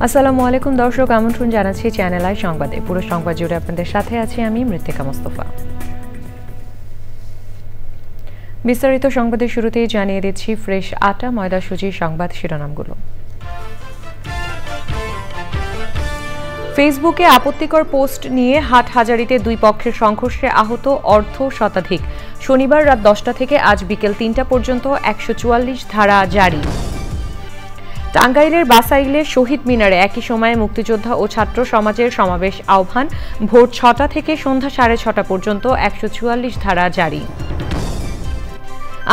আসসালামু আলাইকুম দর্শক, আমন্ত্রণ জানাচ্ছি চ্যানেল আই সংবাদে। পুরো সংবাদ জুড়ে আপনাদের সাথে আছি আমি মৃত্তিকা মোস্তফা। বিস্তারিত সংবাদের শুরুতেই জানিয়ে দিচ্ছি ফ্রেশ আটা ময়দা সুজির সংবাদ শিরোনামগুলো। ফেসবুকে আপত্তিকর পোস্ট নিয়ে হাটহাজারীতে দুই পক্ষের সংঘর্ষে আহত অর্ধ শতাধিক। শনিবার রাত 10টা থেকে আজ বিকেল 3টা পর্যন্ত 144 ধারা জারি। টাঙ্গাইলের বাসাইলে শহীদ মিনারে একই সময়ে মুক্তিযোদ্ধা ও ছাত্র সমাজের সমাবেশ আহ্বান। ভোর 6টা থেকে সন্ধ্যা 6:30 পর্যন্ত 144 ধারা জারি।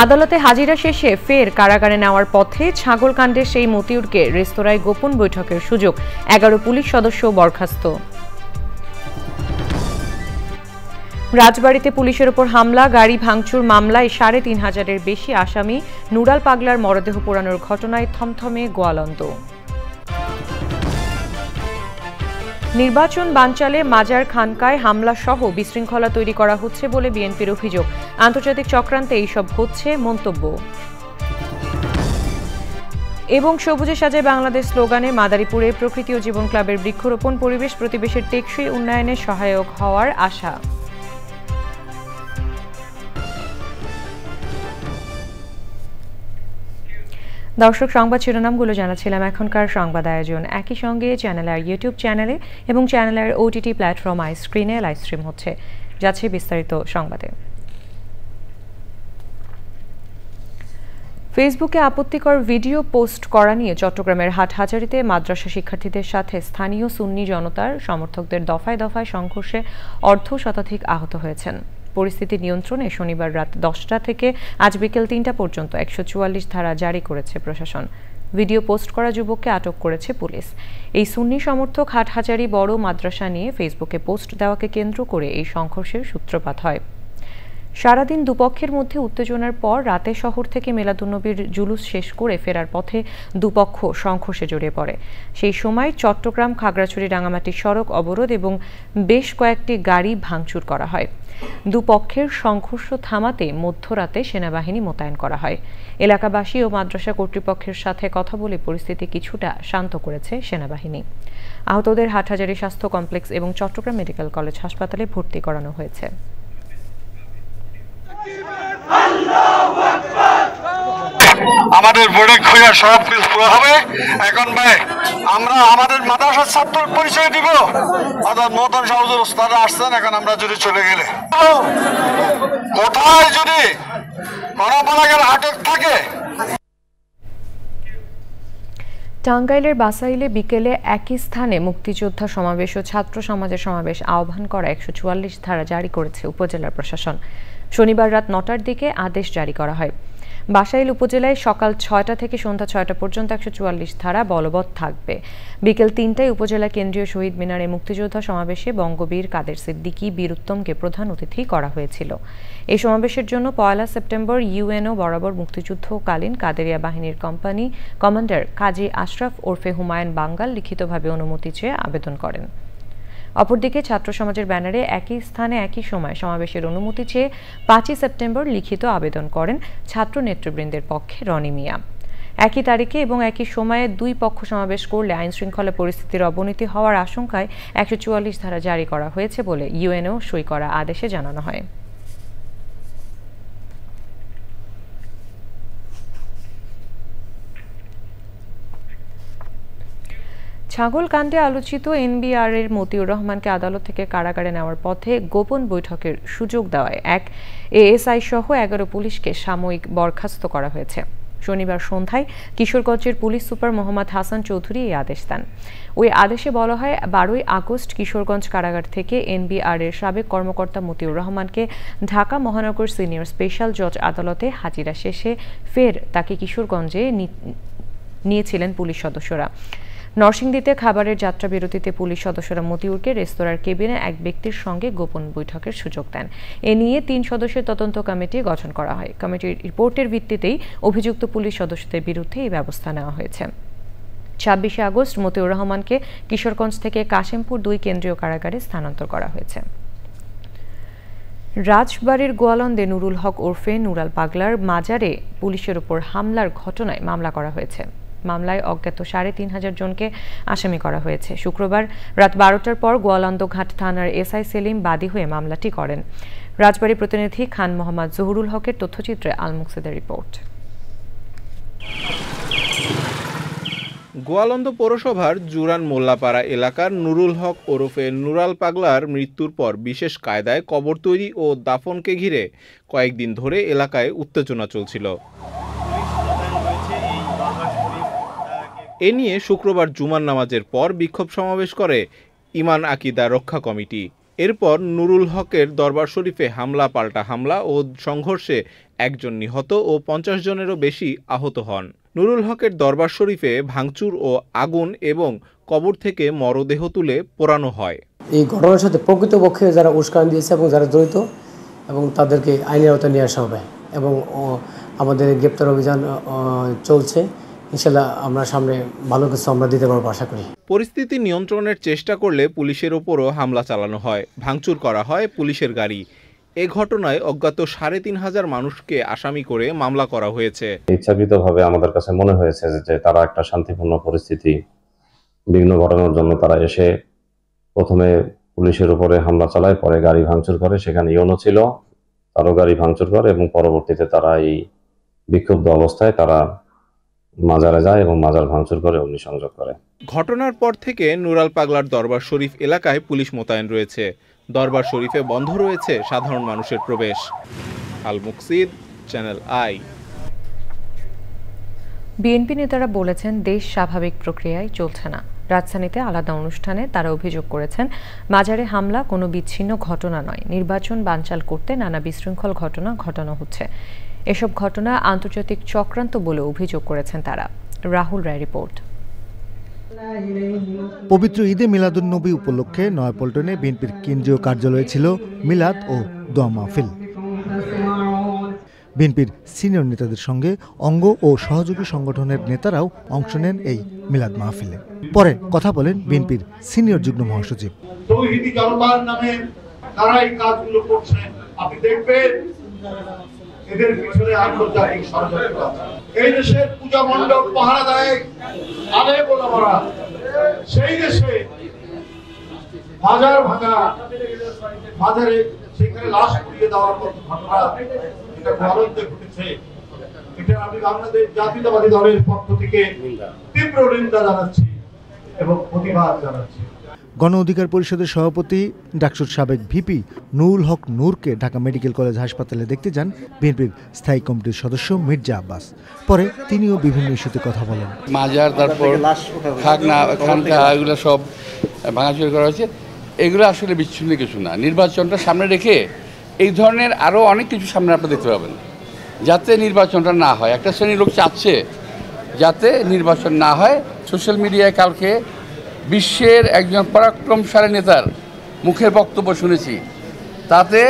আদালতে হাজিরা শেষে ফের কারাগারে নেওয়ার পথে ছাগলকাণ্ডের সেই মতিউরকে রেস্তোরাঁয় গোপন বৈঠকের সুযোগ। 11 পুলিশ সদস্য বরখাস্ত। রাজবাড়ীতে পুলিশের ওপর হামলা, গাড়ি ভাঙচুর মামলায় ৩৫০০-এর বেশি আসামি। নুরাল পাগলার মরদেহ পোড়ানোর ঘটনায় থমথমে গোয়ালন্দ। নির্বাচন বানচালে মাজার খানকায় হামলা সহ বিশৃঙ্খলা তৈরি করা হচ্ছে বলে বিএনপির অভিযোগ। আন্তর্জাতিক চক্রান্তে এইসব হচ্ছে মন্তব্য। এবং সবুজে সাজায় বাংলাদেশ স্লোগানে মাদারীপুরে প্রকৃতি ও জীবন ক্লাবের বৃক্ষরোপণ, পরিবেশ প্রতিবেশের টেকসই উন্নয়নে সহায়ক হওয়ার আশা। দর্শক, সংবাদ শিরোনামগুলো জানাচ্ছিলাম। এখনকার সংবাদ আয়োজন একই সঙ্গে চ্যানেলের ইউটিউব চ্যানেলে এবং চ্যানেলের ওটিটি প্ল্যাটফর্ম আই স্ক্রিনে লাইভ স্ট্রিম হচ্ছে। যাচ্ছে বিস্তারিত সংবাদে। ফেসবুকে আপত্তিকর ভিডিও পোস্ট করা নিয়ে চট্টগ্রামের হাটহাজারীতে মাদ্রাসা শিক্ষার্থীদের সাথে স্থানীয় সুন্নি জনতার সমর্থকদের দফায় দফায় সংঘর্ষে অর্ধ শতাধিক আহত হয়েছেন। পরিস্থিতি নিয়ন্ত্রণে শনিবার রাত 10টা থেকে আজ বিকেল 3টা পর্যন্ত 144 ধারা জারি করেছে প্রশাসন। ভিডিও পোস্ট করা যুবককে আটক করেছে পুলিশ। এই সুন্নি সমর্থক হাটহাজারী বড় মাদ্রাসা নিয়ে ফেসবুকে পোস্ট দেওয়াকে কেন্দ্র করে এই সংঘর্ষের সূত্রপাত হয়। সারাদিন দুপক্ষের মধ্যে উত্তেজনার পর রাতে শহর থেকে মিলাদুন্নবীর জুলুস শেষ করে ফেরার পথে দুপক্ষ সংঘর্ষে জড়িয়ে পড়ে। সেই সময় চট্টগ্রাম খাগড়াছড়ি রাঙামাটি সড়ক অবরোধ এবং বেশ কয়েকটি গাড়ি ভাঙচুর করা হয়। দুপক্ষের সংঘর্ষ থামাতে মধ্যরাতে সেনাবাহিনী মোতায়েন করা হয়। এলাকাবাসী ও মাদ্রাসা কর্তৃপক্ষের সাথে কথা বলে পরিস্থিতি কিছুটা শান্ত করেছে সেনাবাহিনী। আহতদের হাটহাজারী স্বাস্থ্য কমপ্লেক্স এবং চট্টগ্রাম মেডিকেল কলেজ হাসপাতালে ভর্তি করানো হয়েছে। আমাদের বোর্ডে খোঁজা সব কিছু পুরো হবে। এখন ভাই আমরা আমাদের মাদ্রাসার ছাত্র পরিচয় দিব। অর্থাৎ নতুন সহজের ওস্তাদরা আসছেন, এখন আমরা যদি চলে গেলে কোথায় যদি গণপালাগের আটক থাকে। টাঙ্গাইলের বাসাইলে বিকেলে একই স্থানে মুক্তিযোদ্ধা সমাবেশ ও ছাত্র সমাজের সমাবেশ আহ্বান করা 144 ধারা জারি করেছে উপজেলা প্রশাসন। শনিবার রাত 9টার দিকে আদেশ জারি করা হয়। বাসাইল উপজেলায় সকাল 6টা থেকে সন্ধ্যা 6টা পর্যন্ত 144 ধারা বলবৎ থাকবে। বিকেল 3টায় উপজেলা কেন্দ্রীয় শহীদ মিনারে মুক্তিযোদ্ধা সমাবেশে বঙ্গবীর কাদের সিদ্দিকী বীর উত্তমকে প্রধান অতিথি করা হয়েছিল। এই সমাবেশের জন্য 1 সেপ্টেম্বর ইউএনও বরাবর মুক্তিযুদ্ধকালীন কাদেরিয়া বাহিনীর কমান্ডার কাজী আশরাফ ওরফে হুমায়ুন বাঙ্গাল লিখিতভাবে অনুমতি চেয়ে আবেদন করেন। অপরদিকে ছাত্র সমাজের ব্যানারে একই স্থানে একই সময় সমাবেশের অনুমতি চেয়ে 5 সেপ্টেম্বর লিখিত আবেদন করেন ছাত্র নেতৃবৃন্দের পক্ষে রনি মিয়া। একই তারিখে এবং একই সময়ে দুই পক্ষ সমাবেশ করলে আইনশৃঙ্খলা পরিস্থিতির অবনতি হওয়ার আশঙ্কায় 144 ধারা জারি করা হয়েছে বলে ইউএনও সই করা আদেশে জানানো হয়। ছাগলকাণ্ডে আলোচিত এনবিআরের মতিউর রহমানকে আদালত থেকে কারাগারে নেওয়ার পথে গোপন বৈঠকের সুযোগ দেওয়ায় এক এএসআই সহ 11 পুলিশকে সাময়িক বরখাস্ত করা হয়েছে। শনিবার সন্ধ্যায় কিশোরগঞ্জের পুলিশ সুপার মোহাম্মদ হাসান চৌধুরী এই আদেশ দেন। ওই আদেশে বলা হয়, 12 আগস্ট কিশোরগঞ্জ কারাগার থেকে এনবিআরের সাবেক কর্মকর্তা মতিউর রহমানকে ঢাকা মহানগর সিনিয়র স্পেশাল জজ আদালতে হাজিরা শেষে ফের তাকে কিশোরগঞ্জে নিয়েছিলেন পুলিশ সদস্যরা। নরসিংদীতে খাবারের যাত্রা বিরতিতে পুলিশ সদস্যরা মতিউরকে রেস্তোরাঁর কেবিনে এক ব্যক্তির সঙ্গে গোপন বৈঠকের সুযোগ দেন। এ নিয়ে 3 সদস্যের তদন্ত কমিটি গঠন করা হয়। কমিটির রিপোর্টের ভিত্তিতেই অভিযুক্ত পুলিশ সদস্যদের বিরুদ্ধে এই ব্যবস্থা নেওয়া হয়েছে। 26 আগস্ট মতিউর রহমানকে কিশোরগঞ্জ থেকে কাশিমপুর 2 কেন্দ্রীয় কারাগারে স্থানান্তর করা হয়েছে। রাজবাড়ীর গোয়ালন্দে নুরুল হক ওরফে নুরাল পাগলার মাজারে পুলিশের উপর হামলার ঘটনায় মামলা করা হয়েছে। মামলায় অজ্ঞাত ৩৫০০ জনকে আসামি করা হয়েছে। শুক্রবার রাত ১২টার পর গোয়ালন্দঘাট থানার এসআই সেলিম বাদী হয়ে মামলাটি করেন। রাজবাড়ী প্রতিনিধি খান মোহাম্মদ জহুরুল হকের তথ্যচিত্রে আল মুকসিদের রিপোর্ট। গোয়ালন্দ পৌরসভার জুরান মোল্লাপাড়া এলাকার নুরুল হক ওরফে নুরাল পাগলার মৃত্যুর পর বিশেষ কায়দায় কবর তৈরি ও দাফনকে ঘিরে কয়েকদিন ধরে এলাকায় উত্তেজনা চলছিল। এ নিয়ে শুক্রবার জুমার নামাজের পর বিক্ষোভ সমাবেশ করে ইমান আকিদা রক্ষা কমিটি। এরপর নুরুল হকের দরবার শরীফে হামলা পাল্টা হামলা ও সংঘর্ষে একজন নিহত ও ৫০ জনেরও বেশি আহত হন। নুরুল হকের দরবার শরীফে ভাঙচুর ও আগুন এবং কবর থেকে মরদেহ তুলে পোড়ানো হয়। এই ঘটনার সাথে প্রকৃতপক্ষে যারা উস্কানি দিয়েছে এবং যারা জড়িত এবং তাদেরকে আইনের আওতায় নিয়ে আসা হবে এবং আমাদের গ্রেপ্তার অভিযান চলছে। ইনশাআল্লাহ আমরা সামনে ভালো কিছু আমরা দিতে পারবো আশা করি। পরিস্থিতি নিয়ন্ত্রণের চেষ্টা করলে পুলিশের ওপরও হামলা চালানো হয়, ভাঙচুর করা হয় পুলিশের গাড়ি। এ ঘটনায় অজ্ঞাত ৩৫০০ মানুষকে আসামি করে মামলা করা হয়েছে। ইচ্ছাকৃতভাবে আমাদের কাছে মনে হয়েছে যে তারা একটা শান্তিপূর্ণ পরিস্থিতি বিঘ্ন ঘটানোর জন্য তারা এসে প্রথমে পুলিশের উপরে হামলা চালায়, পরে গাড়ি ভাঙচুর করে। সেখানে ইউনো ছিল, তারও গাড়ি ভাঙচুর করে এবং পরবর্তীতে তারা এই বিক্ষুব্ধ অবস্থায় তারা মাজারে যায় এবং মাজার ভাঙচুর করে অগ্নিসংযোগ করে। ঘটনার পর থেকে নুরাল পাগলার দরবার শরীফ এলাকায় পুলিশ মোতায়েন রয়েছে। দরবার শরীফে বন্ধ রয়েছে সাধারণ মানুষের প্রবেশ। আল মুকসিদ, চ্যানেল আই। বিএনপি নেতারা বলেছেন দেশ স্বাভাবিক প্রক্রিয়ায় চলছে না। রাজধানীতে আলাদা অনুষ্ঠানে তারা অভিযোগ করেছেন মাজারে হামলা কোনো বিচ্ছিন্ন ঘটনা নয়, নির্বাচন বানচাল করতে নানা বিশৃঙ্খল ঘটনা ঘটানো হচ্ছে। এসব ঘটনা আন্তর্জাতিক চক্রান্ত বলে অভিযোগ করেছেন তারা। রাহুল রায় রিপোর্ট। পবিত্র ঈদে মিলাদুন্নবী উপলক্ষে নয়াপল্টনে বিএনপির কেন্দ্রীয় কার্যালয়ে ছিল মিলাদ ও দোয়া মাহফিল। বিএনপির সিনিয়র নেতাদের সঙ্গে অঙ্গ ও সহযোগী সংগঠনের নেতারাও অংশ নেন এই মিলাদ মাহফিলে। পরে কথা বলেন বিএনপির সিনিয়র যুগ্ম মহাসচিব। তৌহিদি জনতার নামে তারা এই কাজগুলো করছে, আপনি দেখবেন এদের পিছনে আন্তর্জাতিক ষড়যন্ত্র আছে। এই দেশের পূজা মণ্ডপ পাহারা দেয় আলে গোলামরা, সেই দেশে মাজার ভাঙা, মাজারে সেখানে লাশ পুড়িয়ে দেওয়ার মতো ঘটনা এটা গোয়ালন্দে ঘটেছে। এটা আমি বাংলাদেশ জাতীয়তাবাদী দলের পক্ষ থেকে তীব্র নিন্দা জানাচ্ছি এবং প্রতিবাদ জানাচ্ছি। গণ অধিকার পরিষদের সভাপতি ডাকসুর সাবেক ভিপি নুরুল হক নূরকে ঢাকা মেডিকেল কলেজ হাসপাতালে দেখতে যান বিএনপির স্থায়ী কমিটির সদস্য মির্জা আব্বাস। পরে তিনিও বিভিন্ন ইস্যুতে কথা বলেন। মাজার, তারপর খানকা, এগুলো সব ভাঙাচুরি করা হয়েছে। এগুলো আসলে বিচ্ছিন্ন কিছু না। নির্বাচনটা সামনে রেখে এই ধরনের আরও অনেক কিছু সামনে আপনারা দেখতে পাবেন, যাতে নির্বাচনটা না হয়। একটা শ্রেণীর লোক চাচ্ছে যাতে নির্বাচন না হয়। সোশ্যাল মিডিয়ায় কালকে বিশ্বের একজন পরাক্রমশালী নেতার মুখের বক্তব্য শুনেছি, তাতে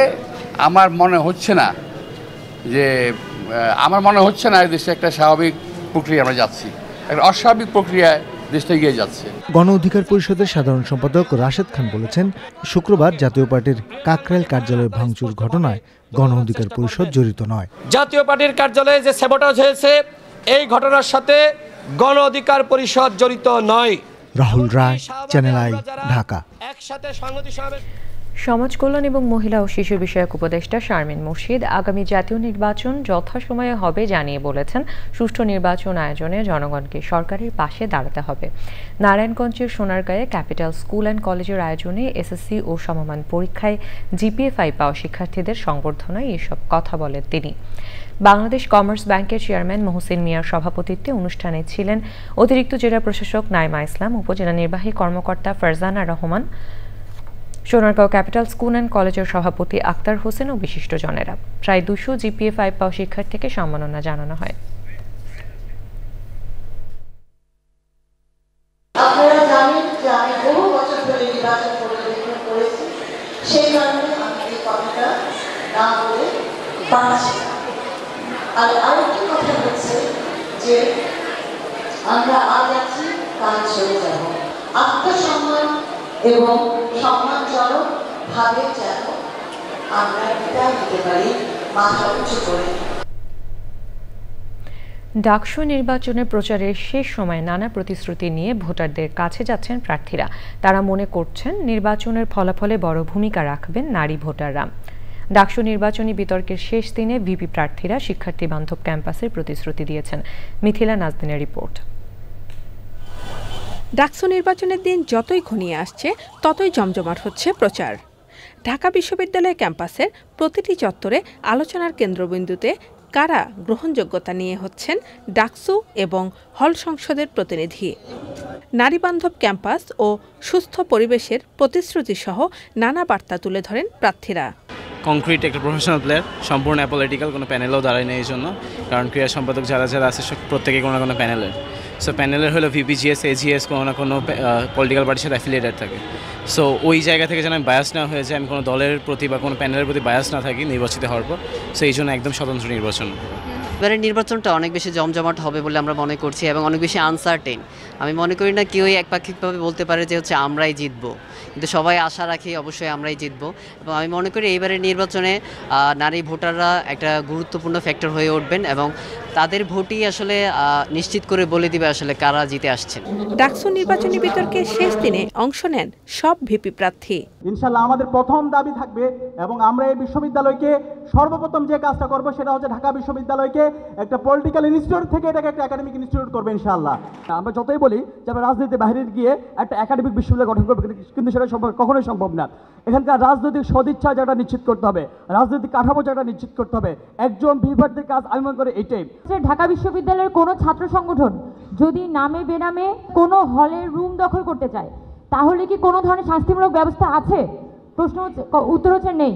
আমার মনে হচ্ছে না এই দেশে একটা স্বাভাবিক প্রক্রিয়া আমরা যাচ্ছি, একটা অস্বাভাবিক প্রক্রিয়ায় দেশটা এগিয়ে যাচ্ছে। গণ অধিকার পরিষদের সাধারণ সম্পাদক রাশেদ খান বলেছেন, শুক্রবার জাতীয় পার্টির কাকরাইল কার্যালয় ভাঙচুর ঘটনায় গণ অধিকার পরিষদ জড়িত নয়। জাতীয় পার্টির কার্যালয়ে যে স্যাবোটাজ হয়েছে এই ঘটনার সাথে গণ অধিকার পরিষদ জড়িত নয়। রাহুল রায়, চ্যানেল আই, ঢাকা। সমাজ কল্যাণ এবং মহিলা ও শিশু বিষয়ক উপদেষ্টা শারমিন মুর্শিদ আগামী জাতীয় নির্বাচন যথাসময়ে হবে জানিয়ে বলেছেন, সুষ্ঠু নির্বাচন আয়োজনে জনগণকে সরকারের পাশে দাঁড়াতে হবে। নারায়ণগঞ্জের সোনারগাঁয়ে ক্যাপিটাল স্কুল অ্যান্ড কলেজের আয়োজনে এসএসসি ও সমমান পরীক্ষায় জিপিএ-5 পাওয়া শিক্ষার্থীদের সংবর্ধনায় এসব কথা বলেন তিনি। বাংলাদেশ কমার্স ব্যাংকের চেয়ারম্যান মহসিন মিয়ার সভাপতিত্বে অনুষ্ঠানে ছিলেন অতিরিক্ত জেলা প্রশাসক নাইমা ইসলাম, উপজেলা নির্বাহী কর্মকর্তা Farzana Rahman, Sonargaon capital school and কলেজের সভাপতি আক্তার হোসেন ও বিশিষ্টজনেরা। প্রায় 200 জিপিএ-5 পাওয়া শিক্ষার্থীকে সম্মাননা জানানো হয়। আপনারা জানেন যে আমি বহু বছর ধরে নির্বাচন পর্যবেক্ষণ করেছি, সেই কারণে আমি এই কথাটা না বলে পারছি। আর আরেকটি কথা হচ্ছে যে আমরা আজ আছি, কাল চলে যাব। আত্মসম্মান এবং সম্মানজনক ভাবে যেন আমরা বিদায় দিতে পারি মাথা উঁচু করে। ডাকসু নির্বাচনের প্রচারের শেষ সময়ে নানা প্রতিশ্রুতি নিয়ে ভোটারদের কাছে যাচ্ছেন প্রার্থীরা। তারা মনে করছেন নির্বাচনের ফলাফলে বড় ভূমিকা রাখবেন নারী ভোটাররা। ডাকসু নির্বাচনী বিতর্কের শেষ দিনে ভিপি প্রার্থীরা শিক্ষার্থী বান্ধব ক্যাম্পাসের প্রতিশ্রুতি দিয়েছেন। মিথিলা নাজদিনের রিপোর্ট। ডাকসু নির্বাচনের দিন যতই ঘনিয়ে আসছে ততই জমজমাট হচ্ছে প্রচার। ঢাকা বিশ্ববিদ্যালয় ক্যাম্পাসের প্রতিটি চত্বরে আলোচনার কেন্দ্রবিন্দুতে কারা গ্রহণযোগ্যতা নিয়ে হচ্ছেন ডাকসু এবং হল সংসদের প্রতিনিধি। নারীবান্ধব ক্যাম্পাস ও সুস্থ পরিবেশের প্রতিশ্রুতি সহ নানা বার্তা তুলে ধরেন প্রার্থীরা। কংক্রিট একটা প্রফেশনাল প্লেয়ার, সম্পূর্ণ অ্যাপলিটিক্যাল, কোনো প্যানেলও দাঁড়ায় নেই এই জন্য, কারণ ক্রীড়া সম্পাদক যারা যারা আছে প্রত্যেকে কোনো না কোনো প্যানেলের। সো প্যানেলের হলো ভিপিজিএস, এজিএস, কোনো না কোনো পলিটিক্যাল পার্টির সাথে অ্যাফিলিয়েটেড থাকে। সো ওই জায়গা থেকে যেন আমি বায়াস না হয়ে যায়, আমি কোনো দলের প্রতি বা কোনো প্যানেলের প্রতি বায়াস না থাকি নির্বাচিত হওয়ার পর। সো এই জন্য একদম স্বতন্ত্র নির্বাচন। এবারের নির্বাচনটা অনেক বেশি জমজমাট হবে বলে আমরা মনে করছি এবং অনেক বেশি আনসার্টেন। আমি মনে করি না কেউই একপাক্ষিকভাবে বলতে পারে যে হচ্ছে আমরাই জিতবো, কিন্তু সবাই আশা রাখি অবশ্যই আমরাই জিতবো। এবং আমি মনে করি এইবারের নির্বাচনে নারী ভোটাররা একটা গুরুত্বপূর্ণ ফ্যাক্টর হয়ে উঠবেন এবং তাদের ভোটই আসলে নিশ্চিত করে বলে দিবে আসলে কারা জিতে আসছেন। ডাকসু নির্বাচনী বিতর্কের শেষ দিনে অংশ নেন সব ভিপি প্রার্থী। ইনশাআল্লাহ আমাদের প্রথম দাবি থাকবে এবং আমরা এই বিশ্ববিদ্যালয়কে সর্বপ্রথম যে কাজটা করব সেটা হচ্ছে ঢাকা বিশ্ববিদ্যালয়কে একটা পলিটিক্যাল ইনস্টিটিউট থেকে এটাকে একটা একাডেমিক ইনস্টিটিউট করবে ইনশাআল্লাহ। আমরা যতই বলি যে আমরা রাজনীতির বাইরে গিয়ে একটা একাডেমিক বিশ্ববিদ্যালয় গঠন করবো, কিন্তু সেটা কখনোই সম্ভব না। এখানকার রাজনৈতিক সদিচ্ছা যেটা নিশ্চিত করতে হবে, রাজনৈতিক কাঠামো যেটা নিশ্চিত করতে হবে, একজন বিভাগের কাজ আমি মনে করি এইটাই। ঢাকা বিশ্ববিদ্যালয়ের কোনো ছাত্র সংগঠন যদি নামে বেনামে কোনো হলের রুম দখল করতে চায় তাহলে কি কোনো ধরনের শাস্তিমূলক ব্যবস্থা আছে? উত্তর হচ্ছে নেই।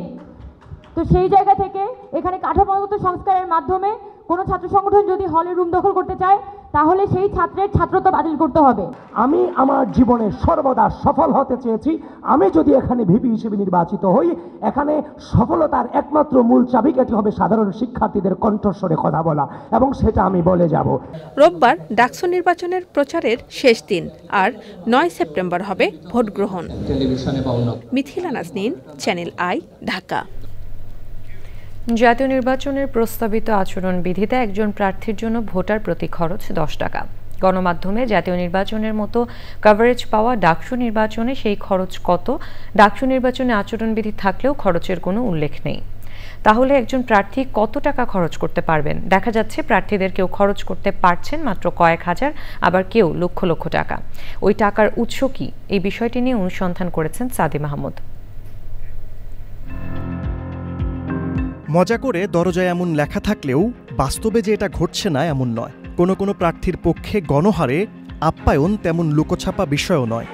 তো সেই জায়গা থেকে এখানে কাঠামোগত সংস্কারের মাধ্যমে কোনো ছাত্র সংগঠন যদি হলের রুম দখল করতে চায় তাহলে সেই ছাত্রের ছাত্রত্ব বাতিল করতে হবে। আমি আমার জীবনে সর্বদা সফল হতে চেয়েছি। আমি যদি এখানে ভিপি হিসেবে নির্বাচিত হই, এখানে সফলতার একমাত্র মূল চাবিকাঠি হবে সাধারণ শিক্ষার্থীদের কণ্ঠস্বরে কথা বলা, এবং সেটা আমি বলে যাব। রোববার ডাকসু নির্বাচনের প্রচারের শেষ দিন, আর 9 সেপ্টেম্বর হবে ভোট গ্রহণ। Mithila Nazneen, channel I, Dhaka. জাতীয় নির্বাচনের প্রস্তাবিত আচরণবিধিতে একজন প্রার্থীর জন্য ভোটার প্রতি খরচ 10 টাকা। গণমাধ্যমে জাতীয় নির্বাচনের মতো কভারেজ পাওয়া ডাকসু নির্বাচনে সেই খরচ কত? ডাকসু নির্বাচনে আচরণবিধি থাকলেও খরচের কোনো উল্লেখ নেই। তাহলে একজন প্রার্থী কত টাকা খরচ করতে পারবেন? দেখা যাচ্ছে প্রার্থীদের কেউ খরচ করতে পারছেন মাত্র কয়েক হাজার, আবার কেউ লক্ষ লক্ষ টাকা। ওই টাকার উৎস কি? এই বিষয়টি নিয়ে অনুসন্ধান করেছেন সাদি মাহমুদ। মজা করে দরজায় এমন লেখা থাকলেও বাস্তবে যে এটা ঘটছে না এমন নয়। কোনো কোনো প্রার্থীর পক্ষে গণহারে আপ্যায়ন তেমন লুকোছাপা বিষয়ও নয়।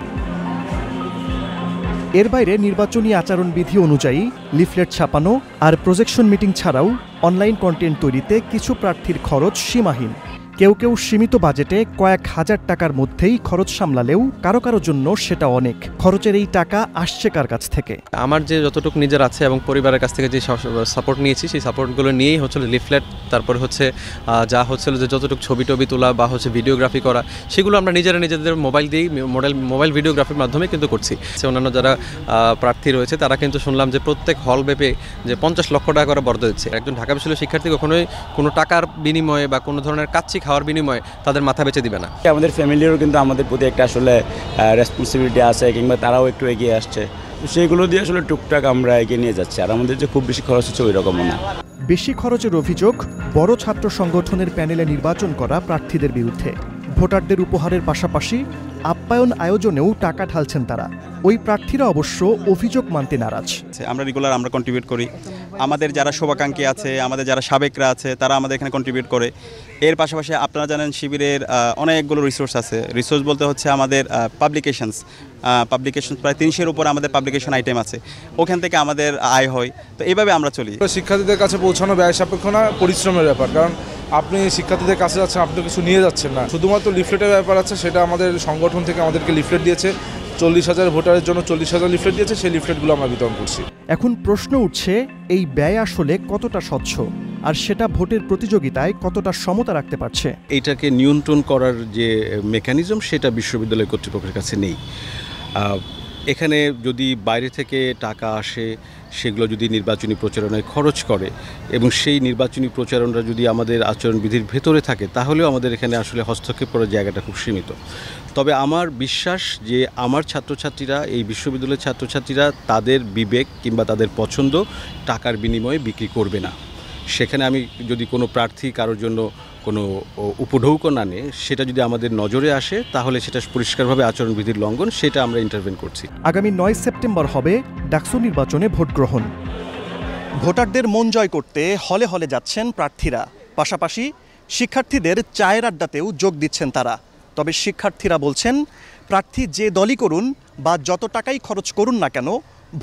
এর বাইরে নির্বাচনী আচরণবিধি অনুযায়ী লিফলেট ছাপানো আর প্রজেকশন মিটিং ছাড়াও অনলাইন কন্টেন্ট তৈরিতে কিছু প্রার্থীর খরচ সীমাহীন। কেউ কেউ সীমিত বাজেটে কয়েক হাজার টাকার মধ্যেই খরচ সামলালেও কারো কারো জন্য সেটা অনেক। খরচের এই টাকা আসছে কার কাছ থেকে? আমার যে যতটুকু নিজের আছে এবং পরিবারের কাছ থেকে যে সাপোর্ট নিয়েছি সেই সাপোর্টগুলো নিয়েই হচ্ছিল লিফলেট, তারপরে হচ্ছে যা হচ্ছিল যে যতটুকু ছবি টবি তোলা বা হচ্ছে ভিডিওগ্রাফি করা, সেগুলো আমরা নিজেদের মোবাইল দিয়েই মোবাইল ভিডিওগ্রাফির মাধ্যমে কিন্তু করছি। অন্যান্য যারা প্রার্থী রয়েছে তারা কিন্তু শুনলাম যে প্রত্যেক হল ব্যাপে যে 50 লক্ষ টাকা করে বরাদ্দ দিচ্ছে। একজন ঢাকা বিশ্ববিদ্যালয়ের শিক্ষার্থী কখনোই কোনো টাকার বিনিময়ে বা কোনো ধরনের কাচ্চি খাওয়ার বিনিময়ে তাদের মাথা বেঁচে দিবে না। আমাদের ফ্যামিলিরও কিন্তু আমাদের প্রতি একটা আসলে রেসপন্সিবিলিটি আছে, কিংবা তারাও একটু এগিয়ে আসছে, সেগুলো দিয়ে আসলে টুকটাক আমরা এগিয়ে নিয়ে যাচ্ছি। আর আমাদের যে খুব বেশি খরচ হচ্ছে ওই রকমও না। বেশি খরচের অভিযোগ বড় ছাত্র সংগঠনের প্যানেলে নির্বাচন করা প্রার্থীদের বিরুদ্ধে। ভোটারদের উপহারের পাশাপাশি আপ্যায়ন আয়োজনেও টাকা ঢালছেন তারা। ওই প্রার্থীরা অবশ্য অভিযোগ মানতে নারাজ। আমরা রেগুলার কন্ট্রিবিউট করি, আমাদের যারা শুভাকাঙ্ক্ষী আছে, আমাদের যারা সাবেকরা আছে, তারা আমাদের এখানে কন্ট্রিবিউট করে। এর পাশাপাশি আপনারা জানেন শিবিরের অনেকগুলো রিসোর্স আছে। রিসোর্স বলতে হচ্ছে আমাদের পাবলিকেশন প্রায় 300-এর উপর আমাদের পাবলিকেশন আইটেম আছে, ওখান থেকে আমাদের আয় হয়। তো এইভাবে আমরা চলি। শিক্ষার্থীদের কাছে পৌঁছানো ব্যয় সাপেক্ষ না, পরিশ্রমের ব্যাপার। কারণ আপনি শিক্ষার্থীদের কাছে যাচ্ছেন, আপনি কিছু নিয়ে যাচ্ছেন না, শুধুমাত্র লিফলেটের ব্যাপার আছে। সেটা আমাদের সংগঠন থেকে আমাদেরকে লিফলেট দিয়েছে, 40,000 ভোটারের জন্য 40,000 লিফলেট দিয়েছে, সেই লিফলেটগুলো আমরা বিতরণ করছি। এখন প্রশ্ন উঠছে, এই ব্যয় আসলে কতটা স্বচ্ছ, আর সেটা ভোটের প্রতিযোগিতায় কতটা সমতা রাখতে পারছে? এইটাকে নিয়ন্ত্রণ করার যে মেকানিজম সেটা বিশ্ববিদ্যালয় কর্তৃপক্ষের কাছে নেই। এখানে যদি বাইরে থেকে টাকা আসে, সেগুলো যদি নির্বাচনী প্রচারণায় খরচ করে এবং সেই নির্বাচনী প্রচারণা যদি আমাদের আচরণবিধির ভেতরে থাকে, তাহলেও আমাদের এখানে আসলে হস্তক্ষেপ করার জায়গাটা খুব সীমিত। তবে আমার বিশ্বাস যে আমার ছাত্রছাত্রীরা, এই বিশ্ববিদ্যালয়ের ছাত্রছাত্রীরা তাদের বিবেক কিংবা তাদের পছন্দ টাকার বিনিময়ে বিক্রি করবে না। সেখানে আমি যদি কোনো প্রার্থী কারোর জন্য কোনো উপঢৌকন না নেয়, সেটা যদি আমাদের নজরে আসে, তাহলে সেটা পরিষ্কারভাবে আচরণবিধির লঙ্ঘন, সেটা আমরা ইন্টারভেন করছি। আগামী 9 সেপ্টেম্বর হবে ডাকসু নির্বাচনে ভোট গ্রহণ। ভোটারদের মন জয় করতে হলে হলে যাচ্ছেন প্রার্থীরা, পাশাপাশি শিক্ষার্থীদের চায়ের আড্ডাতেও যোগ দিচ্ছেন তারা। তবে শিক্ষার্থীরা বলছেন, প্রার্থী যে দলই করুন বা যত টাকাই খরচ করুন না কেন,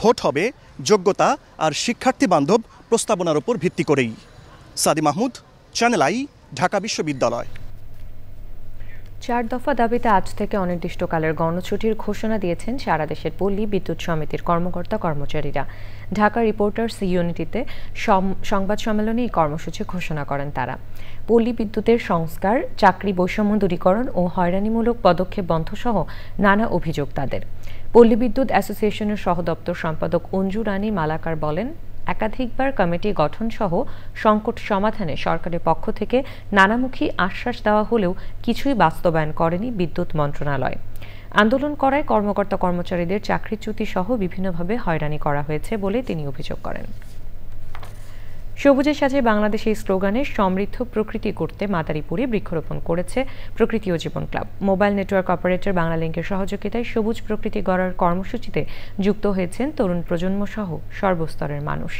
ভোট হবে যোগ্যতা আর শিক্ষার্থী বান্ধব প্রস্তাবনার উপর ভিত্তি করেই। সাদি মাহমুদ, চ্যানেল আই, ঢাকা বিশ্ববিদ্যালয়। 4 দফা দাবিতে আজ থেকে অনির্দিষ্টকালের গণছুটির ঘোষণা দিয়েছেন সারা দেশের পল্লী বিদ্যুৎ সমিতির কর্মকর্তা কর্মচারীরা। ঢাকা রিপোর্টার্স ইউনিটিতে সংবাদ সম্মেলনে এই কর্মসূচি ঘোষণা করেন তারা। পল্লী বিদ্যুতের সংস্কার, চাকরি বৈষম্য দূরীকরণ ও হয়রানিমূলক পদক্ষেপ বন্ধসহ নানা অভিযোগ তাদের। পল্লী বিদ্যুৎ অ্যাসোসিয়েশনের সহদপ্তর সম্পাদক অঞ্জু রানী মালাকার বলেন, একাধিকবার কমিটি গঠন সহ সংকট সমাধানে সরকারের পক্ষ থেকে নানামুখী আশ্বাস দেওয়া হলেও কিছুই বাস্তবায়ন করেনি বিদ্যুৎ মন্ত্রণালয়। আন্দোলন করায় কর্মকর্তা কর্মচারীদের চাকরিচ্যুতি সহ বিভিন্নভাবে হয়রানি করা হয়েছে বলে তিনি অভিযোগ করেন। সবুজের সাথে বাংলাদেশ এই স্লোগানে সমৃদ্ধ প্রকৃতি করতে মাদারীপুরে বৃক্ষরোপণ করেছে প্রকৃতি ও জীবন ক্লাব। মোবাইল নেটওয়ার্ক অপারেটর বাংলালিংকের সহযোগিতায় সবুজ প্রকৃতি গড়ার কর্মসূচিতে যুক্ত হয়েছেন তরুণ প্রজন্ম সহ সর্বস্তরের মানুষ।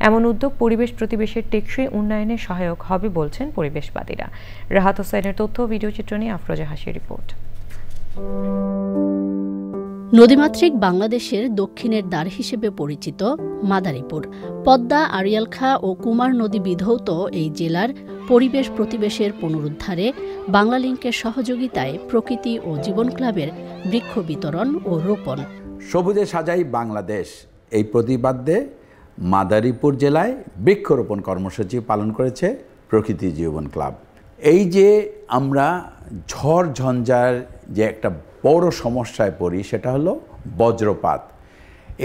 এমন উদ্যোগ পরিবেশ প্রতিবেশের টেকসই উন্নয়নে সহায়ক হবে বলছেন পরিবেশবাদীরা। রাহাত হোসেনের তথ্য ও ভিডিও চিত্র নিয়ে আফরোজা হাসির রিপোর্ট। নদীমাতৃক বাংলাদেশের দক্ষিণের দ্বার হিসেবে পরিচিত মাদারীপুর, পদ্মা, আড়িয়ালখাঁ ও কুমার নদী বিধৌত এই জেলার পরিবেশ প্রতিবেশের পুনরুদ্ধারে বাংলালিংকের সহযোগিতায় প্রকৃতি ও জীবন ক্লাবের বৃক্ষ বিতরণ ও রোপণ। সবুজে সাজাই বাংলাদেশ এই প্রতিপাদ্যে মাদারীপুর জেলায় বৃক্ষরোপণ কর্মসূচি পালন করেছে প্রকৃতি জীবন ক্লাব। এই যে আমরা ঝড় ঝঞ্ঝার যে একটা বড় সমস্যায় পড়ি, সেটা হলো বজ্রপাত।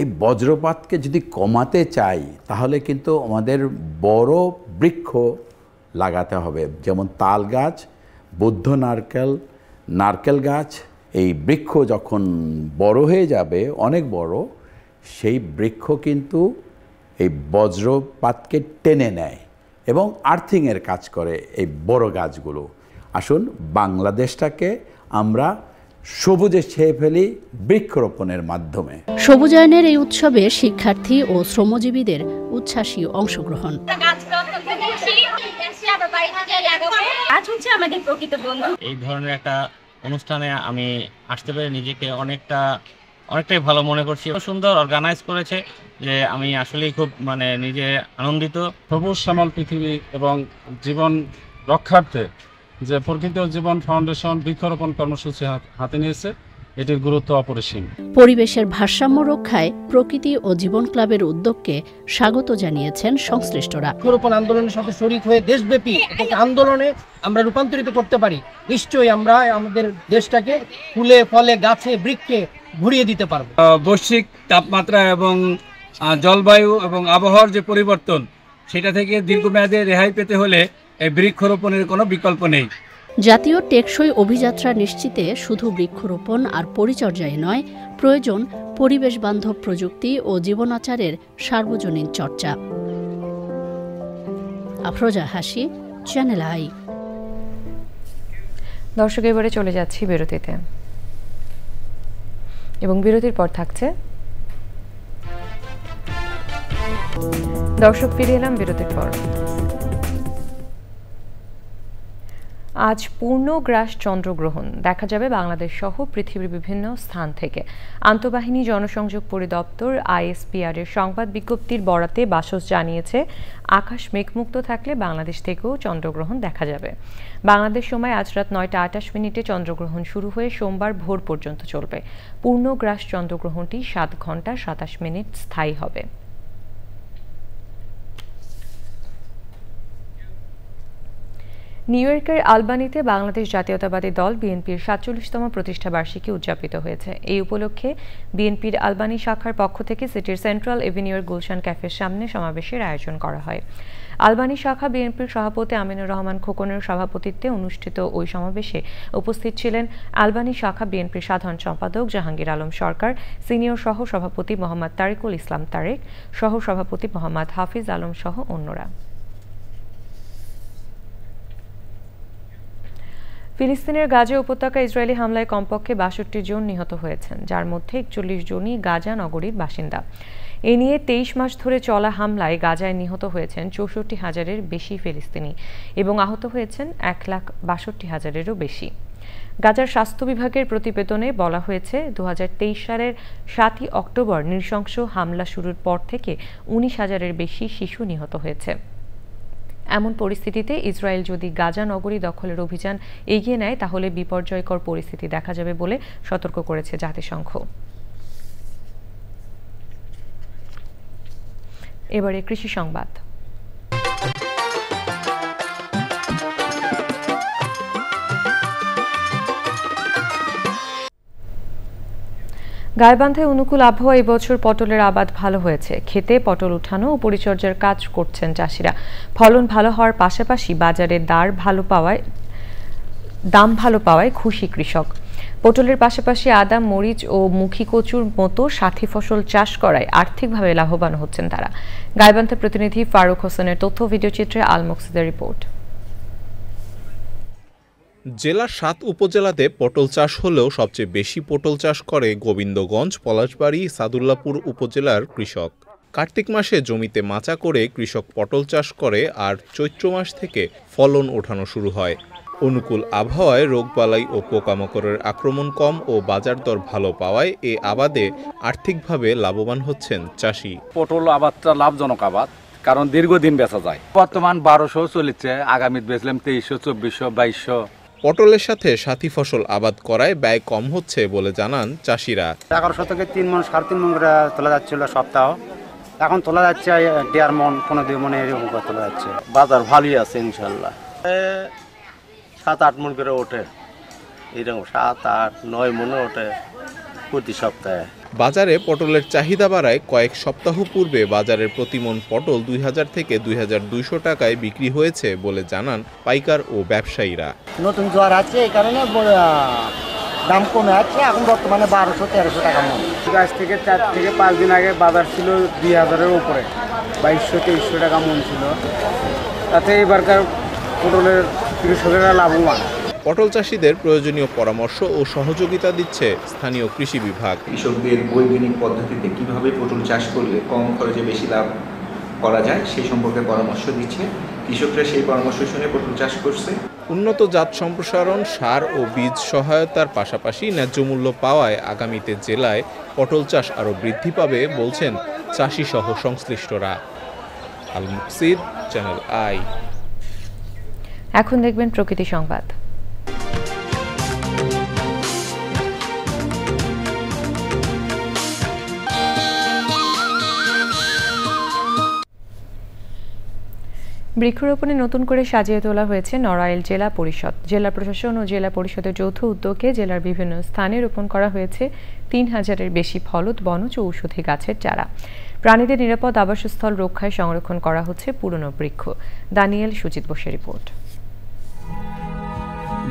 এই বজ্রপাতকে যদি কমাতে চাই, তাহলে কিন্তু আমাদের বড় বৃক্ষ লাগাতে হবে, যেমন তাল গাছ, বৌদ্ধ নারকেল গাছ। এই বৃক্ষ যখন বড় হয়ে যাবে, অনেক বড়, সেই বৃক্ষ কিন্তু এই বজ্রপাতকে টেনে নেয় এবং আর্থিংয়ের কাজ করে এই বড় গাছগুলো। আসুন বাংলাদেশটাকে আমরা সবুজে ছেয়ে ফেলি বৃক্ষরোপণের মাধ্যমে। সবুজায়নের এই উৎসবে শিক্ষার্থী ও শ্রমজীবীদের উচ্ছ্বাসী অংশগ্রহণ। এই ধরনের একটা অনুষ্ঠানে আমি আসতে পেরে নিজেকে অনেকটাই ভালো মনে করছি। সুন্দর অর্গানাইজ করেছে যে আমি আসলেই খুব নিজে আনন্দিত। সবুজ শ্যামল পৃথিবী এবং জীবন রক্ষার্থে যে প্রকৃতি ও জীবন ফাউন্ডেশন বৃক্ষরোপণ কর্মসূচি হাতে নিয়েছে, এটির গুরুত্ব অপরিসীম। পরিবেশের ভারসাম্য রক্ষায় প্রকৃতি ও জীবন ক্লাবের উদ্যোগকে স্বাগত জানিয়েছেন সংশ্লিষ্টরা। বৃক্ষরোপণ আন্দোলনের সাথে শরীক হয়ে দেশব্যাপী একটা আন্দোলনে আমরা রূপান্তরিত করতে পারি, নিশ্চয়ই আমরা আমাদের দেশটাকে ফুলে ফলে গাছে বৃক্ষে ঘুরিয়ে দিতে পারবো। বৈশ্বিক তাপমাত্রা এবং জলবায়ু এবং আবহাওয়ার যে পরিবর্তন, সেটা থেকে দীর্ঘমেয়াদে রেহাই পেতে হলে এই বৃক্ষরোপণের কোনো বিকল্প নেই। জাতীয় টেকসই অভিযাত্রা নিশ্চিতে শুধু বৃক্ষরোপণ আর পরিচর্যায় নয়, প্রয়োজন পরিবেশ বান্ধব প্রযুক্তি ও জীবনাচারের সার্বজনীন চর্চা। আফরোজা হাসি, চ্যানেল আই। দর্শক, এবারে চলে যাচ্ছি বিরতিতে এবং বিরতির পর থাকছে দর্শক ফিরে এলাম বিরতির পর। আজ পূর্ণগ্রাস চন্দ্রগ্রহণ দেখা যাবে বাংলাদেশ সহ পৃথিবীর বিভিন্ন স্থান থেকে। আন্তঃবাহিনী জনসংযোগ পরিদপ্তর ISPR এর সংবাদ বিজ্ঞপ্তির বরাতে বাসস জানিয়েছে, আকাশ মেঘমুক্ত থাকলে বাংলাদেশ থেকেও চন্দ্রগ্রহণ দেখা যাবে। বাংলাদেশ সময় আজ রাত 9টা 28 চন্দ্রগ্রহণ শুরু হয়ে সোমবার ভোর পর্যন্ত চলবে। পূর্ণগ্রাস চন্দ্রগ্রহণটি 7 ঘন্টা 27 মিনিট স্থায়ী হবে। নিউ ইয়র্কের আলবানিতে বাংলাদেশ জাতীয়তাবাদী দল বিএনপির ৪৭তম প্রতিষ্ঠা বার্ষিকী উদযাপিত হয়েছে। এই উপলক্ষে বিএনপির আলবানি শাখার পক্ষ থেকে সিটির সেন্ট্রাল এভিনিউর গুলশান ক্যাফের সামনে সমাবেশের আয়োজন করা হয়। আলবানি শাখা বিএনপির সভাপতি আমিনুর রহমান খোকনের সভাপতিত্বে অনুষ্ঠিত ওই সমাবেশে উপস্থিত ছিলেন আলবানি শাখা বিএনপির সাধারণ সম্পাদক জাহাঙ্গীর আলম সরকার, সিনিয়র সহ সভাপতি মোহাম্মদ তারিকুল ইসলাম তারেক, সহ সভাপতি মোহাম্মদ হাফিজ আলম সহ অন্যরা। ফিলিস্তিনের গাজা উপত্যকা ইসরায়েলি হামলায় কমপক্ষে ৬২ জন নিহত হয়েছেন, যার মধ্যে ৪১ জনই গাজা নগরীর বাসিন্দা। এ নিয়ে ২৩ মাস ধরে চলা হামলায় গাজায় নিহত হয়েছেন ৬৪,০০০-এর বেশি ফিলিস্তিনি এবং আহত হয়েছেন ১,৬২,০০০-এরও বেশি। গাজার স্বাস্থ্য বিভাগের প্রতিবেদনে বলা হয়েছে ২০২৩ সালের ৭ই অক্টোবর নৃশংস হামলা শুরুর পর থেকে ১৯,০০০-এর বেশি শিশু নিহত হয়েছে। এমন পরিস্থিতিতে ইসরায়েল যদি গাজা নগরী দখলের অভিযান এগিয়ে নেয় তাহলে বিপর্যয়কর পরিস্থিতি দেখা যাবে বলে সতর্ক করেছে জাতিসংঘ। এবারে কৃষি সংবাদ। গাইবান্ধায় অনুকূল আবহাওয়া এবছর পটলের আবাদ ভালো হয়েছে। খেতে পটল উঠানো ও পরিচর্যার কাজ করছেন চাষিরা। ফলন ভালো হওয়ার পাশাপাশি বাজারে দাম ভালো পাওয়ায় খুশি কৃষক। পটলের পাশাপাশি আদা, মরিচ ও মুখী কচুর মতো সাথী ফসল চাষ করায় আর্থিকভাবে লাভবান হচ্ছেন তারা। গাইবান্ধা প্রতিনিধি ফারুক হোসেনের তথ্য ভিডিওচিত্রে আল মকসুদের রিপোর্ট। জেলার ৭ উপজেলাতে পটল চাষ হলেও সবচেয়ে বেশি পটল চাষ করে গোবিন্দগঞ্জ, পলাশবাড়ী, সাদুল্লাপুর উপজেলার কৃষক। কার্তিক মাসে জমিতে মাচা করে কৃষক পটল চাষ করে আর চৈত্র মাস থেকে ফলন ওঠানো শুরু হয়। অনুকূল আবহাওয়ায় রোগবালাই ও পোকামাকড়ের আক্রমণ কম ও বাজার দর ভালো পাওয়ায় এ আবাদে আর্থিকভাবে লাভবান হচ্ছেন চাষি। পটল আবাদটা লাভজনক আবাদ, কারণ দীর্ঘদিন বেচা যায়। বর্তমান ১২০০ চলেছে, আগামী বেচলাম ২৩০০, ২৪০০, ২২০০। পটলের সাথে সাথী ফসল আবাদ করায় ব্যয় কম হচ্ছে বলে জানান চাষিরা। ১১০০ থেকে ৩ মণ, ৩.৫ মণ করে তোলা যাচ্ছিল সপ্তাহ, এখন তোলা যাচ্ছে ১.৫ মণ, ১৫-২ মণে এরকম করে তোলা যাচ্ছে। বাজার ভালোই আছে ইনশাল্লাহ। ৭-৮ মণ করে ওঠে, এরকম ৭-৮-৯ মণে ওঠে প্রতি সপ্তাহে। বাজারে পটলের চাহিদা বাড়ায় কয়েক সপ্তাহ পূর্বে বাজারের প্রতি মণ পটল ২,০০০ থেকে ২,২০০ টাকায় বিক্রি হয়েছে বলে জানান পাইকার ও ব্যবসায়ীরা। নতুন জোয়ার আছে, এই কারণে দাম কমে আছে, এখন বর্তমানে ১২০০-১৩০০ টাকা মণ। গাছ থেকে ৪ থেকে ৫ দিন আগে বাজার ছিল ২,০০০-এর উপরে, ২২০০-২৩০০ টাকা মণ ছিল। তাতে এবারকার পটলের কৃষকেরা লাভবান। পটল চাষিদের প্রয়োজনীয় পরামর্শ ও সহযোগিতা দিচ্ছে স্থানীয় কৃষি বিভাগ। কৃষকদের বৈজ্ঞানিক পদ্ধতিতে কিভাবে পটল চাষ করলে কম খরচে বেশি লাভ করা যায় সেই সম্পর্কে পরামর্শ দিচ্ছে। কৃষকরা সেই পরামর্শ শুনে পটল চাষ করছে। উন্নত জাত সম্প্রসারণ, সার ও বীজ সহায়তার পাশাপাশি ন্যায্য মূল্য পাওয়ায় আগামীতে জেলায় পটল চাষ আরও বৃদ্ধি পাবে বলছেন চাষি সহ সংশ্লিষ্টরা। আল মুকসিদ, চ্যানেল আই। এখন দেখবেন প্রকৃতি সংবাদ। বৃক্ষরোপণে নতুন করে সাজিয়ে তোলা হয়েছে নড়াইল জেলা পরিষদ। জেলা প্রশাসন ও জেলা পরিষদের যৌথ উদ্যোগে জেলার বিভিন্ন স্থানে রোপণ করা হয়েছে ৩,০০০-এর বেশি ফলদ, বনজ ও ঔষধি গাছের চারা। প্রাণীদের নিরাপদ আবাসস্থল রক্ষায় সংরক্ষণ করা হচ্ছে পুরনো বৃক্ষ। দানিয়েল সুজিত বোসের রিপোর্ট।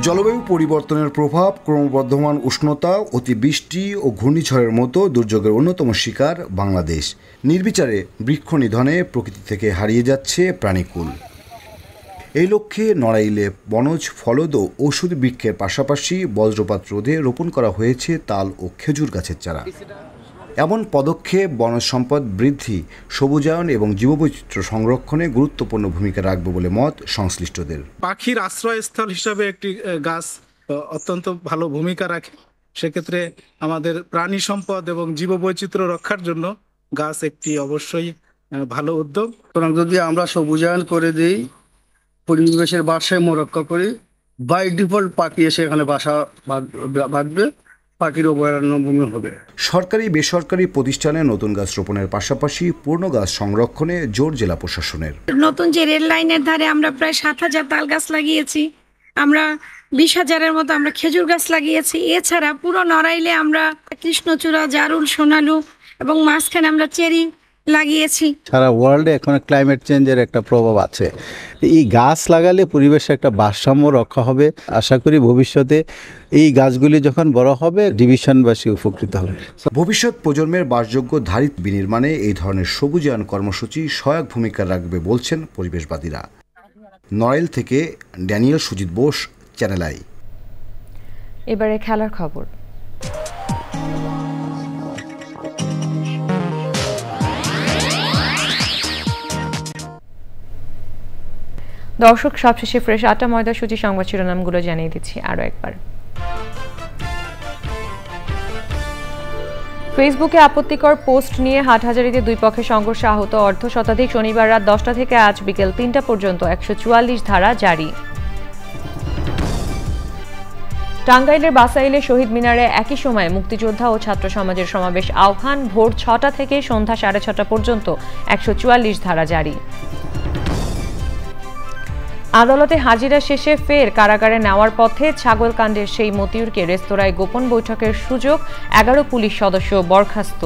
জলবায়ু পরিবর্তনের প্রভাব, ক্রমবর্ধমান উষ্ণতা, অতিবৃষ্টি ও ঘূর্ণিঝড়ের মতো দুর্যোগের অন্যতম শিকার বাংলাদেশ। নির্বিচারে বৃক্ষ নিধনে প্রকৃতি থেকে হারিয়ে যাচ্ছে প্রাণীকুল। এই লক্ষ্যে নড়াইলে বনজ, ফলদ ও ঔষধি বৃক্ষের পাশাপাশি বজ্রপাত রোধে রোপণ করা হয়েছে তাল ও খেজুর গাছের চারা। এমন পদক্ষেপ বনজ সম্পদ বৃদ্ধি, সবুজায়ন এবং জীববৈচিত্র্য সংরক্ষণে গুরুত্বপূর্ণ ভূমিকা রাখবে বলে মত সংশ্লিষ্টদের। পাখির আশ্রয়স্থল হিসাবে একটি গাছ অত্যন্ত ভালো ভূমিকা রাখে। সেক্ষেত্রে আমাদের প্রাণী সম্পদ এবং জীববৈচিত্র্য রক্ষার জন্য গাছ একটি অবশ্যই ভালো উদ্যোগ। সুতরাং যদি আমরা সবুজায়ন করে দিই, পরিবেশের ভারসাম্য রক্ষা করি, বাই ডিফল্ট পাখি এসে এখানে বাসা বাঁধবে পাখির অভয়ারণ্য ভূমি হবে। সরকারি বেসরকারি প্রতিষ্ঠানে নতুন গাছ রোপণের পাশাপাশি পুরনো গাছ সংরক্ষণে জোর জেলা প্রশাসনের। নতুন যে রেল লাইনের ধারে আমরা প্রায় 7,000 তাল গাছ লাগিয়েছি, আমরা 20,000-এর মতো আমরা খেজুর গাছ লাগিয়েছি। এছাড়া পুরো নড়াইলে আমরা কৃষ্ণচূড়া, জারুল, সোনালু এবং মাঝখানে আমরা চেরি লাগিয়েছি। সারা ওয়ার্ল্ডে এখন ক্লাইমেট চেঞ্জের একটা প্রভাব আছে, এই গাছ লাগালে পরিবেশে একটা ভারসাম্য রক্ষা হবে। আশা করি ভবিষ্যতে এই গাছগুলি যখন বড় হবে ডিভিশনবাসী উপকৃত হবে। ভবিষ্যৎ প্রজন্মের বাসযোগ্য ধারিত বিনির্মাণে এই ধরনের সবুজায়ন কর্মসূচি সহায়ক ভূমিকা রাখবে বলছেন পরিবেশবাদীরা। নড়াইল থেকে Daniel Sujit Bose, channel I. এবারে খেলার খবর। দর্শক, সবশেষে ফ্রেশ আটা ময়দা সুজি সংবাদ শিরোনামগুলো জানিয়ে দিচ্ছি আরও একবার। ফেসবুকে আপত্তিকর পোস্ট নিয়ে হাটহাজারীতে দুই পক্ষের সংঘর্ষে আহত অর্ধশতাধিক। শনিবার রাত 10টা থেকে আজ বিকেল 3টা পর্যন্ত 144 ধারা জারি। টাঙ্গাইলের বাসাইলে শহীদ মিনারে একই সময়ে মুক্তিযোদ্ধা ও ছাত্র সমাজের সমাবেশ আহ্বান। ভোর 6টা থেকে সন্ধ্যা 6:30 পর্যন্ত 144 ধারা জারি। আদালতে হাজিরা শেষে ফের কারাগারে নেওয়ার পথে ছাগলকাণ্ডের সেই মতিউরকে রেস্তোরাঁয় গোপন বৈঠকের সুযোগ। 11 পুলিশ সদস্য বরখাস্ত।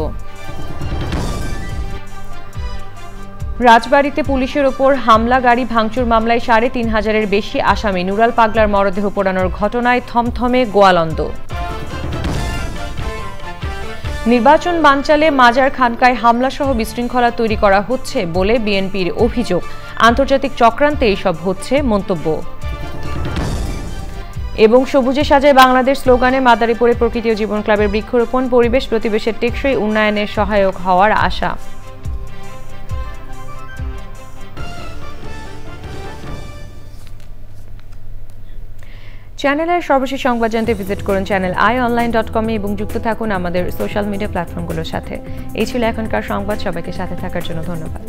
রাজবাড়ীতে পুলিশের ওপর হামলা, গাড়ি ভাঙচুর মামলায় 3,500-এর বেশি আসামি। নুরাল পাগলার মরদেহ পোড়ানোর ঘটনায় থমথমে গোয়ালন্দ। নির্বাচন বানচালে মাজার খানকায় হামলাসহ বিশৃঙ্খলা তৈরি করা হচ্ছে বলে বিএনপির অভিযোগ। আন্তর্জাতিক চক্রান্তে এইসব হচ্ছে মন্তব্য। এবং সবুজে সাজায় বাংলাদেশ স্লোগানে মাদারীপুরে প্রকৃতি ও জীবন ক্লাবের বৃক্ষরোপণ। পরিবেশ প্রতিবেশের টেকসই উন্নয়নের সহায়ক হওয়ার আশা। চ্যানেলের সর্বশেষ সংবাদ জানতে ভিজিট করুন channel-i-online.com এবং যুক্ত থাকুন আমাদের সোশ্যাল মিডিয়া প্ল্যাটফর্মগুলোর সাথে। এই ছিল এখনকার সংবাদ। সবাইকে সাথে থাকার জন্য ধন্যবাদ।